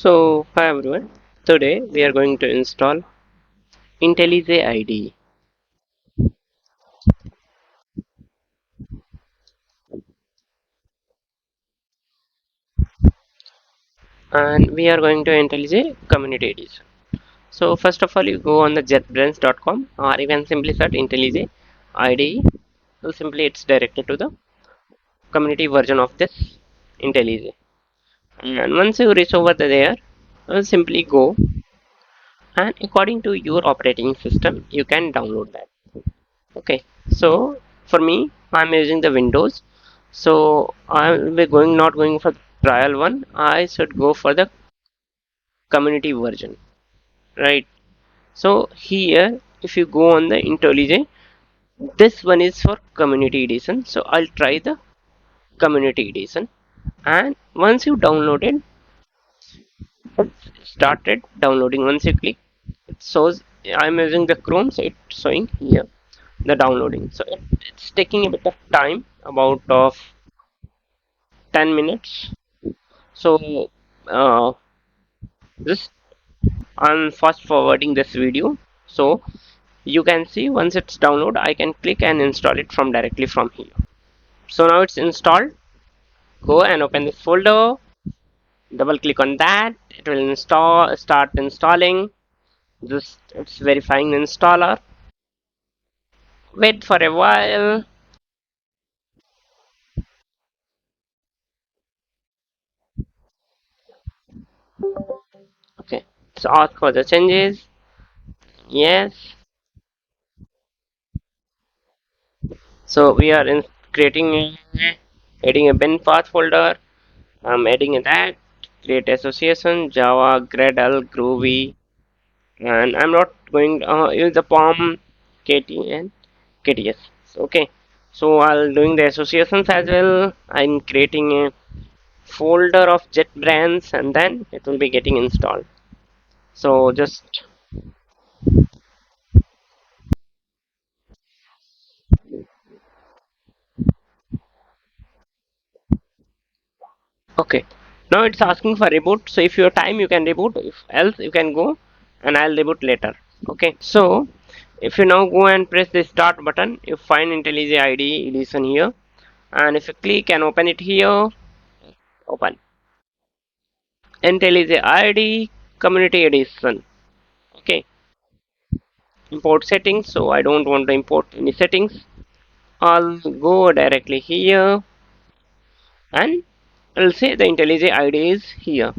So, hi everyone. Today we are going to install Intellij IDE, and we are going to Intellij Community Edition. So, first of all, you go on the jetbrains.com or even simply search Intellij IDE. So, simply it's directed to the community version of this Intellij. And once you reach over there, simply go and according to your operating system, you can download that. Okay, so for me I'm using the Windows, so I'll be going not going for trial one. I should go for the community version, right? So here if you go on the IntelliJ, this one is for community edition, so I'll try the community edition. And once you download it, it's started downloading. Once you click, it shows I'm using the Chrome, so it's showing here the downloading. So it's taking a bit of time, about of 10 minutes. So uh, just I'm fast forwarding this video, so you can see once it's download I can click and install it from directly from here. So now it's installed. Go and open this folder, double click on that, it will start installing. Just it's verifying the installer. Wait for a while. Okay, so ask for the changes. Yes. So we are in creating adding a bin path folder. I'm adding that, create association, Java, Gradle, Groovy, and I'm not going to use the POM, KT, and KTS. Okay, so I'll doing the associations as well. I'm creating a folder of JetBrains, and then it will be getting installed. So just okay. Now it's asking for reboot. So if you have time, you can reboot. If else, you can go, and I'll reboot later. Okay. So if you now go and press the start button, you find IntelliJ IDE edition here, and if you click and open it here, open IntelliJ IDE Community Edition. Okay. Import settings. So I don't want to import any settings. I'll go directly here, and I'll say the IntelliJ IDE is here.